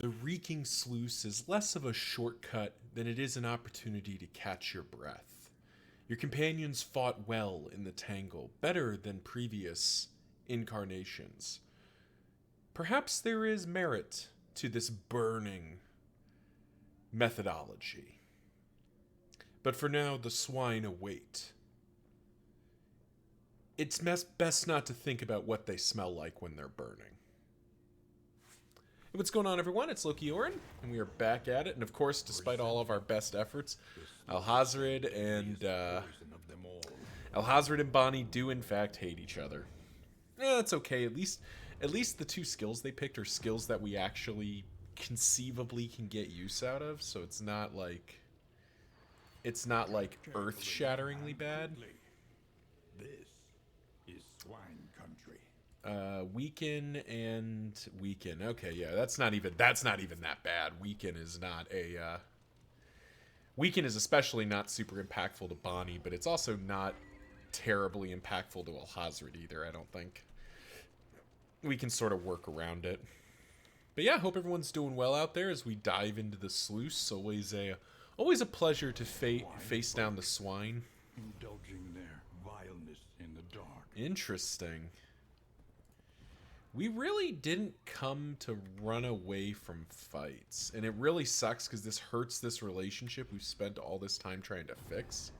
The reeking sluice is less of a shortcut than it is an opportunity to catch your breath. Your companions fought well in the tangle, better than previous incarnations. Perhaps there is merit to this burning methodology. But for now, the swine await. It's best not to think about what they smell like when they're burning. Hey, what's going on, everyone? It's Loki Orin, and we are back at it. And of course, despite all of our best efforts, Alhazred and Bonnie do in fact hate each other. That's okay. At least the two skills they picked are skills that we actually conceivably can get use out of. So it's not like earth-shatteringly bad. This is swine country. Weaken and weaken. Okay, yeah, that's not even that bad. Weaken is not a weaken is especially not super impactful to Bonnie, but it's also not terribly impactful to Alhazred either, I don't think. We can sort of work around it. But yeah, hope everyone's doing well out there as we dive into the sluice. Always a pleasure to face down the swine. Indulging their vileness in the dark. Interesting. We really didn't come to run away from fights. And it really sucks because this hurts this relationship we've spent all this time trying to fix.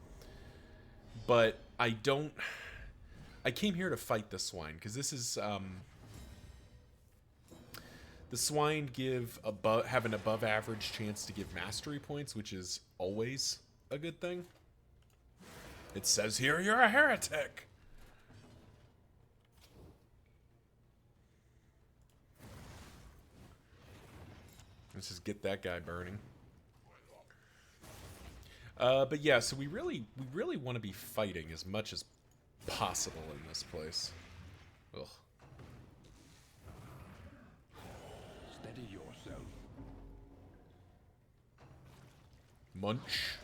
But I came here to fight the swine because this is, the swine have an above average chance to give mastery points, which is always a good thing. It says here you're a heretic. Let's just get that guy burning. But yeah, so we really want to be fighting as much as possible in this place. Ugh. Steady yourself. Munch.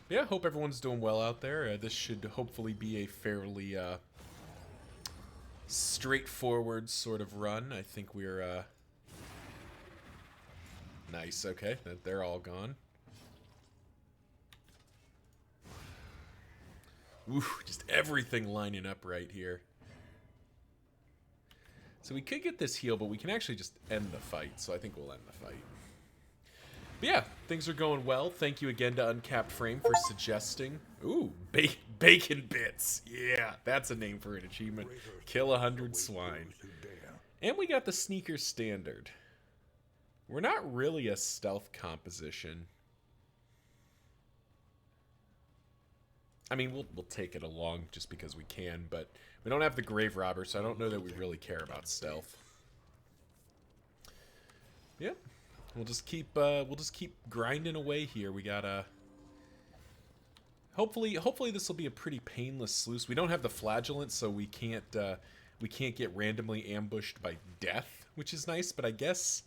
Yeah, hope everyone's doing well out there. This should hopefully be a fairly straightforward sort of run. I think we're nice. Okay, they're all gone. Ooh, just everything lining up right here. So we could get this heal, but we can actually just end the fight. So I think we'll end the fight. But yeah, things are going well. Thank you again to Uncapped Frame for suggesting. Ooh, bacon bits. Yeah, that's a name for an achievement. Kill 100 swine. And we got the sneaker standard. We're not really a stealth composition. I mean, we'll take it along just because we can, but we don't have the grave robber, so I don't know that we really care about stealth. Yep. We'll just keep grinding away here. We gotta hopefully this will be a pretty painless sluice. We don't have the flagellant, so we can't get randomly ambushed by death, which is nice, but I guess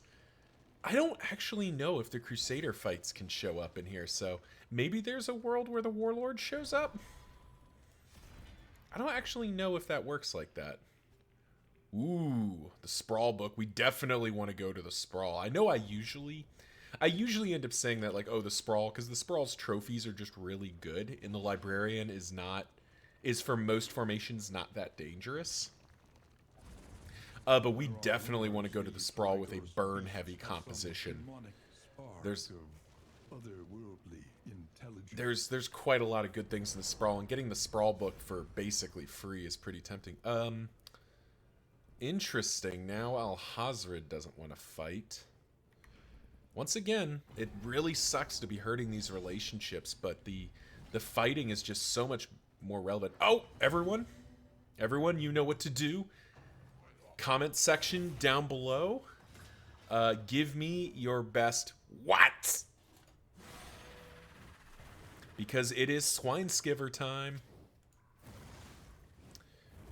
I don't actually know if the Crusader fights can show up in here, so maybe there's a world where the Warlord shows up? I don't actually know if that works like that. Ooh, the Sprawl book. We definitely want to go to the Sprawl. I know I usually end up saying that, like, oh, the Sprawl, because the Sprawl's trophies are just really good, and the Librarian is for most formations not that dangerous. But we definitely want to go to the Sprawl with a burn-heavy composition. There's quite a lot of good things in the Sprawl, and getting the Sprawl book for basically free is pretty tempting. Interesting. Now Alhazred doesn't want to fight. Once again, it really sucks to be hurting these relationships, but the fighting is just so much more relevant. Oh, everyone, you know what to do. Comment section down below. Give me your best what? Because it is Swineskiver time.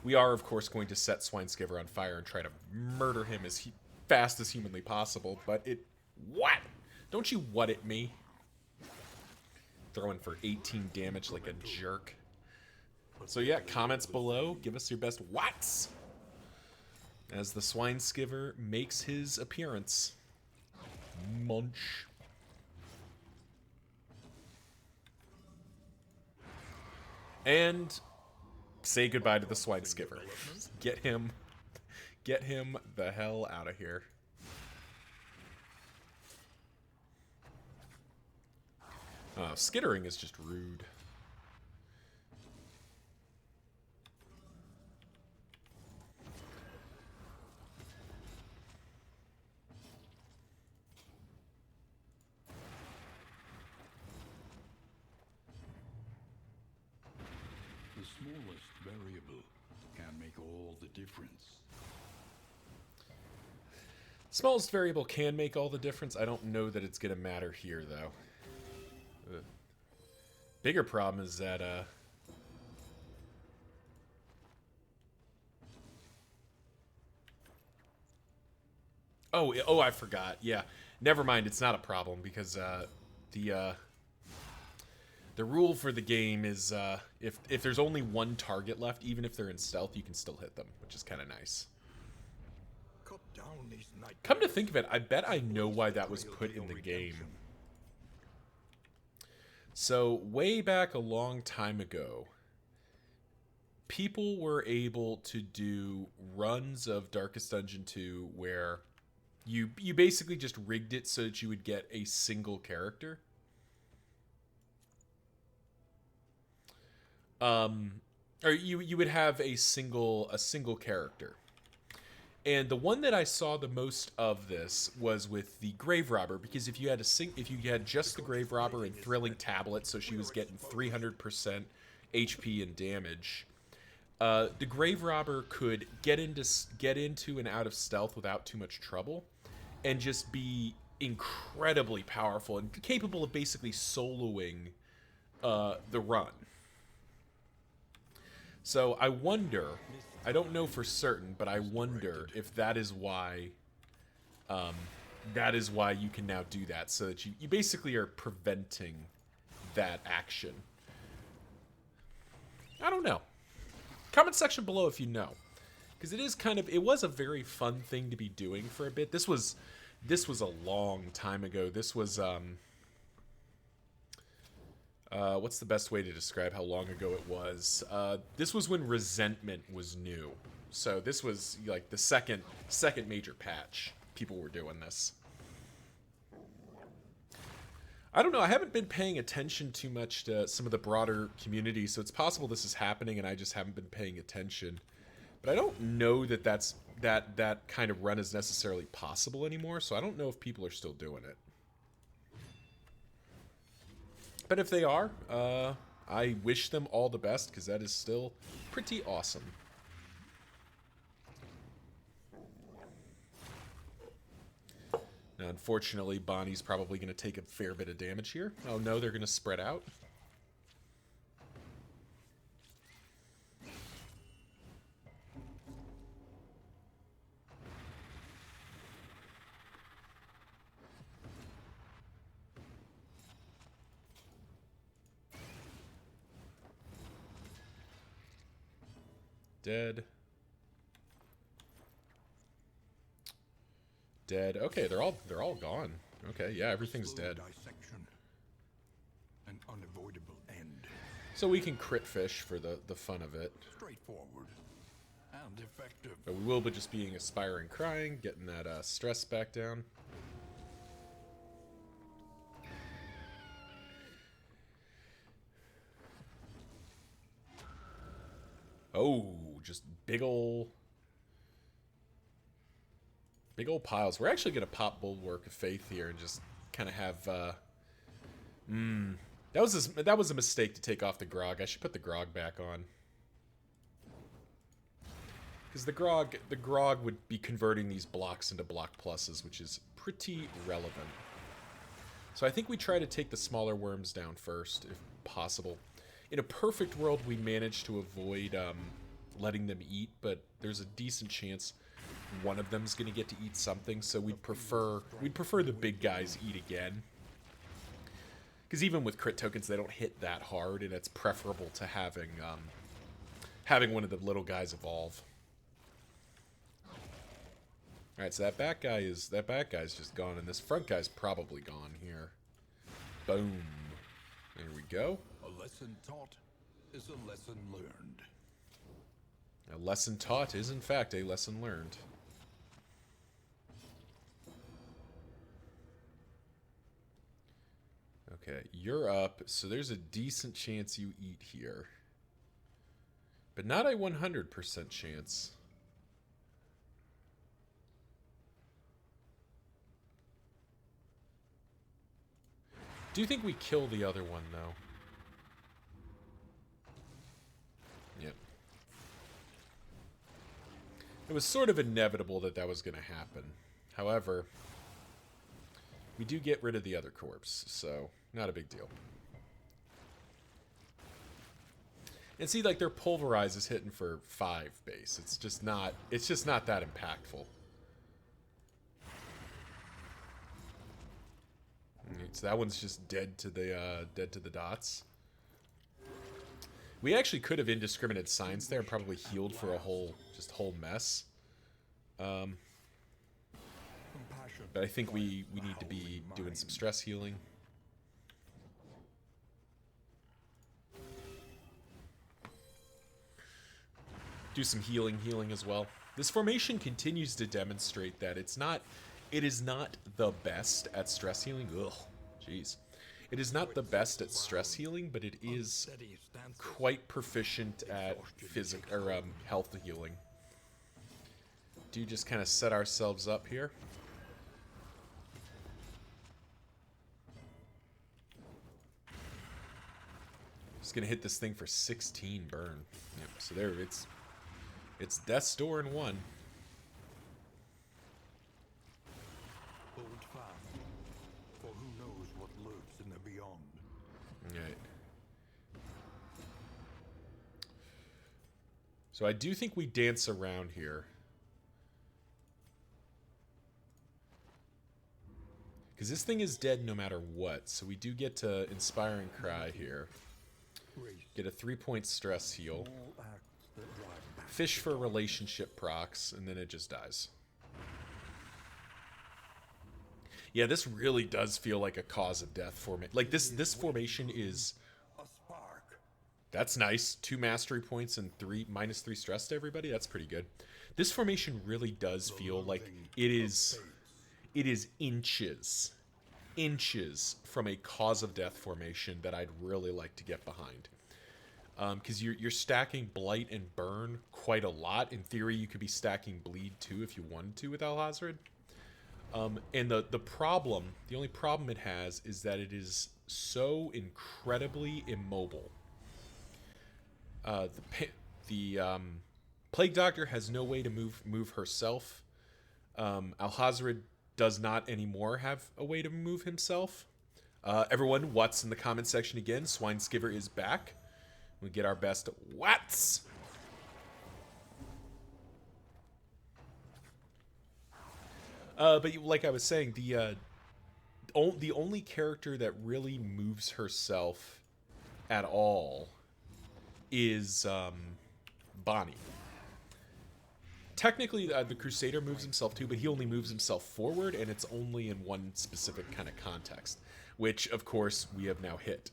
We are, of course, going to set Swineskiver on fire and try to murder him as fast as humanly possible, but it... What? Don't you what at me? Throwing for 18 damage like a jerk. So yeah, comments below. Give us your best whats. as the swine skiver makes his appearance. Munch. And say goodbye to the swine skiver. Get him the hell out of here. Skittering is just rude. The smallest variable can make all the difference. Smallest variable can make all the difference. I don't know that it's going to matter here, though. Bigger problem is that, Oh, I forgot. Yeah. Never mind, it's not a problem, because, the rule for the game is, if there's only one target left, even if they're in stealth, you can still hit them, which is kind of nice. Cut down these nightmares. Come to think of it, I bet I know why that was put in the game. So, way back a long time ago, people were able to do runs of Darkest Dungeon 2 where you basically just rigged it so that you would get a single character. Or you would have a single character. And the one that I saw the most of this was with the Grave Robber, because if you had just the Grave Robber and Thrilling Tablet, so she was getting 300% HP and damage, the Grave Robber could get into and out of stealth without too much trouble, and just be incredibly powerful and capable of basically soloing the run. So I wonder, I don't know for certain, but I wonder if that is why you can now do that, so that you basically are preventing that action. I don't know. Comment section below if you know, because it was a very fun thing to be doing for a bit. This was a long time ago. This was what's the best way to describe how long ago it was? This was when Resentment was new. So this was like the second major patch. People were doing this. I don't know. I haven't been paying attention too much to some of the broader community, so it's possible this is happening and I just haven't been paying attention. But I don't know that that kind of run is necessarily possible anymore, so I don't know if people are still doing it. But if they are, I wish them all the best, because that is still pretty awesome. Now, unfortunately, Bonnie's probably going to take a fair bit of damage here. Oh no, they're going to spread out. Dead. Dead. Okay, they're all gone. Okay, yeah, everything's Slow dead. Dissection. An unavoidable end. So we can crit fish for the fun of it. Straightforward and effective. But we will be just being aspiring crying, getting that stress back down. Oh, just big ol' piles. We're actually going to pop Bulwark of Faith here and just kind of have, that was a mistake to take off the Grog. I should put the Grog back on. Because the Grog would be converting these blocks into block pluses, which is pretty relevant. So I think we try to take the smaller worms down first, if possible. In a perfect world, we manage to avoid letting them eat, but there's a decent chance one of them's going to get to eat something, so we'd prefer the big guys eat again. Because even with crit tokens, they don't hit that hard, and it's preferable to having one of the little guys evolve. All right, so that back guy's just gone, and this front guy's probably gone here. Boom. There we go. A lesson taught is a lesson learned. A lesson taught is, in fact, a lesson learned. Okay, you're up, so there's a decent chance you eat here. But not a 100% chance. Do you think we kill the other one, though? Yep. It was sort of inevitable that that was going to happen. However, we do get rid of the other corpse, so not a big deal. And see, like, their pulverize is hitting for 5 base. It's just not that impactful. So that one's just dead to the dots. We actually could have indiscriminate signs there and probably healed for a whole mess. But I think we need to be doing some stress healing. Do some healing as well. This formation continues to demonstrate that it is not the best at stress healing. Ugh, jeez. It is not the best at stress healing, but it is quite proficient at health healing. Do just kind of set ourselves up here. Just gonna hit this thing for 16 burn. Yep, so there it's death's door in 1. Hold fast, for who knows what lurks in the beyond. Right. So I do think we dance around here. Because this thing is dead no matter what, so we do get to Inspiring Cry here. Get a 3-point stress heal. Fish for relationship procs, and then it just dies. Yeah, this really does feel like a cause of death formation. Like this formation is... That's nice. 2 mastery points and -3 stress to everybody. That's pretty good. This formation really does feel like it is inches from a cause of death formation that I'd really like to get behind. Because you're stacking Blight and Burn quite a lot. In theory, you could be stacking Bleed too if you wanted to with Alhazred. And the only problem it has is that it is so incredibly immobile. The Plague Doctor has no way to move herself. Alhazred does not anymore have a way to move himself. Everyone, what's in the comment section again? Swineskiver is back. We get our best whats. But like I was saying, the only character that really moves herself at all is Bonnie. Technically, the Crusader moves himself too, but he only moves himself forward, and it's only in one specific kind of context, which, of course, we have now hit.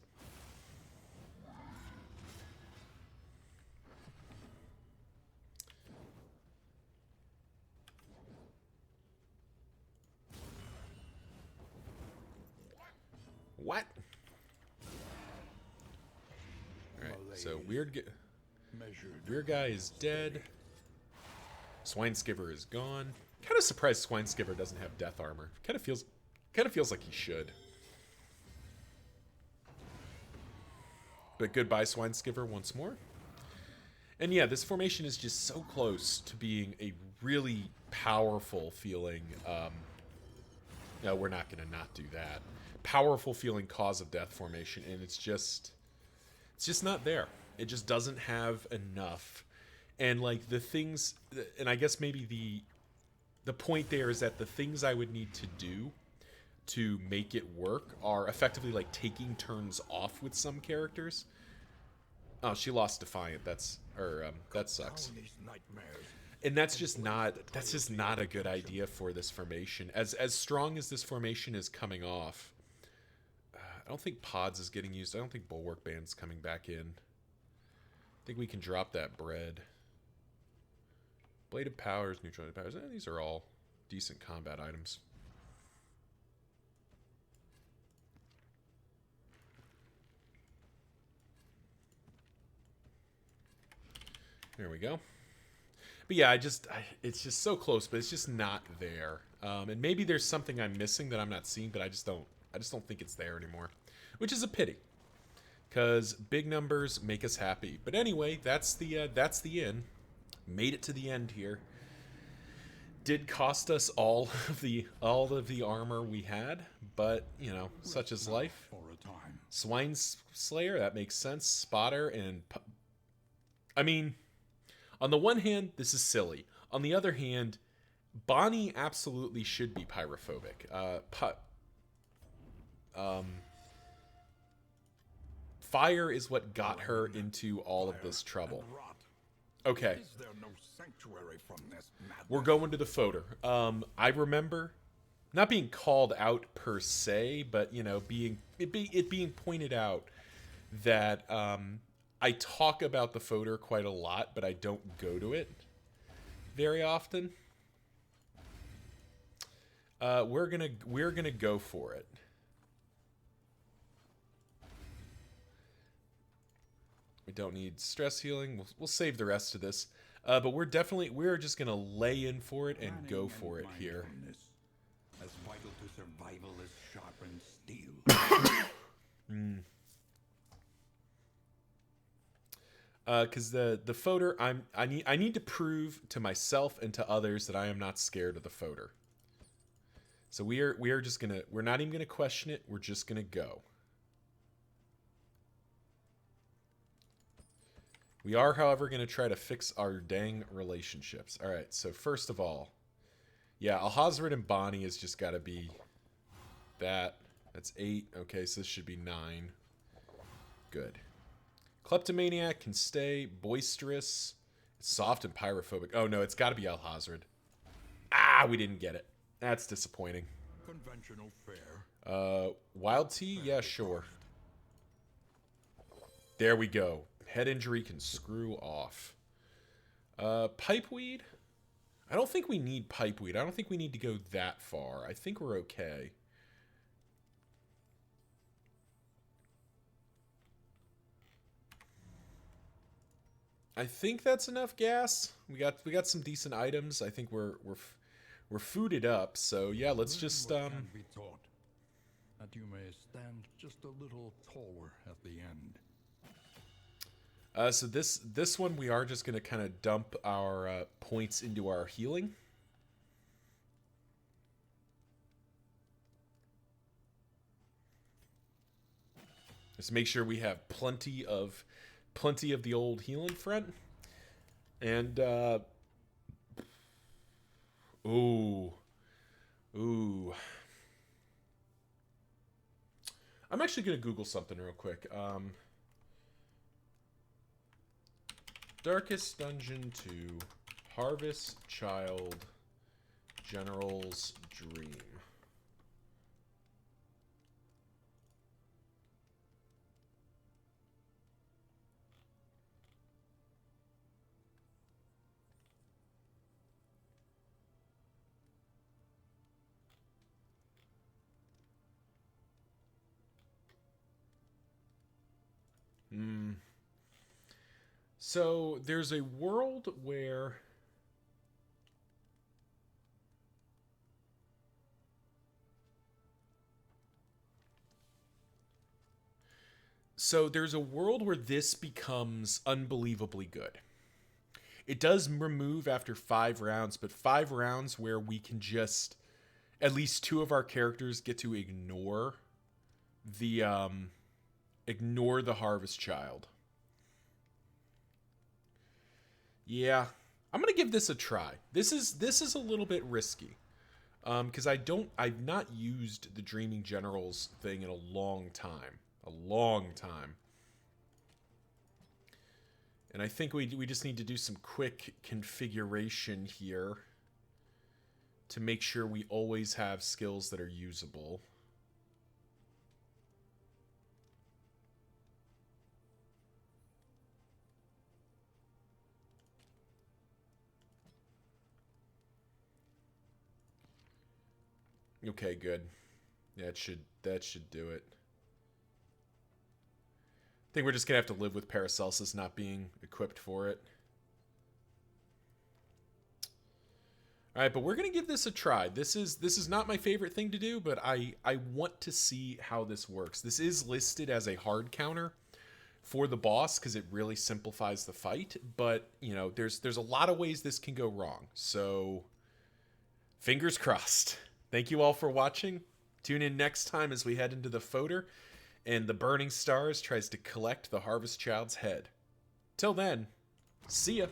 What? Alright, so Weird Guy is dead. Swineskiver is gone. Kind of surprised Swineskiver doesn't have death armor. Kind of feels like he should. But goodbye, Swineskiver, once more. And yeah, this formation is just so close to being a really powerful feeling. No, we're not going to not do that. Powerful feeling cause of death formation, and it's just not there. It just doesn't have enough. And like the things, and I guess maybe the point there is that the things I would need to do to make it work are effectively like taking turns off with some characters. Oh, she lost Defiant. That sucks. And that's just not a good idea for this formation. As strong as this formation is coming off, I don't think pods is getting used. I don't think bulwark band's coming back in. I think we can drop that bread. Blade of powers, neutral powers. These are all decent combat items. There we go. But yeah, it's just so close, but it's just not there. And maybe there's something I'm missing that I'm not seeing, but I just don't think it's there anymore, which is a pity, because big numbers make us happy. But anyway, that's the end. Made it to the end here. Did cost us all of the armor we had, but you know, such is life. Swine Slayer, that makes sense. Spotter and I mean, on the one hand, this is silly. On the other hand, Bonnie absolutely should be pyrophobic. Fire is what got her into all of this trouble. Okay. Is there no sanctuary from this madness? We're going to the photo. I remember not being called out per se, but you know, it being pointed out that I talk about the photo quite a lot, but I don't go to it very often. We're gonna go for it. We don't need stress healing. We'll save the rest of this. But we're just gonna lay in for it and go for it here. As vital to survival as sharpened steel. Because the photo, I need to prove to myself and to others that I am not scared of the photo. So we're not even gonna question it. We're just gonna go. We are, however, going to try to fix our dang relationships. All right, so first of all, yeah, Alhazred and Bonnie has just got to be that. That's 8. Okay, so this should be 9. Good. Kleptomaniac can stay. Boisterous. Soft and pyrophobic. Oh, no, it's got to be Alhazred. Ah, we didn't get it. That's disappointing. Conventional fare. Wild tea? Yeah, sure. There we go. Head injury can screw off. Pipeweed? I don't think we need pipeweed. I don't think we need to go that far. I think we're okay. I think that's enough gas. We got some decent items. I think we're fooded up. So yeah, let's just Can be taught that you may stand just a little taller at the end. So this one we are just going to kind of dump our points into our healing. Just make sure we have plenty of the old healing front. And ooh. I'm actually going to Google something real quick. Darkest Dungeon 2, Harvest Child, General's Dream. So there's a world where this becomes unbelievably good. It does remove after 5 rounds, but 5 rounds where we can just, at least 2 of our characters get to ignore the Harvest Child. Yeah, I'm gonna give this a try. This is a little bit risky, because I've not used the Dreaming Generals thing in a long time, And I think we just need to do some quick configuration here to make sure we always have skills that are usable. Okay, good. Yeah, that should do it. I think we're just gonna have to live with Paracelsus not being equipped for it. All right, but we're gonna give this a try. This is not my favorite thing to do, but I want to see how this works. This is listed as a hard counter for the boss because it really simplifies the fight. But you know, there's a lot of ways this can go wrong. So fingers crossed. Thank you all for watching. Tune in next time as we head into the Foder and the Burning Stars tries to collect the Harvest Child's head. Till then, see ya.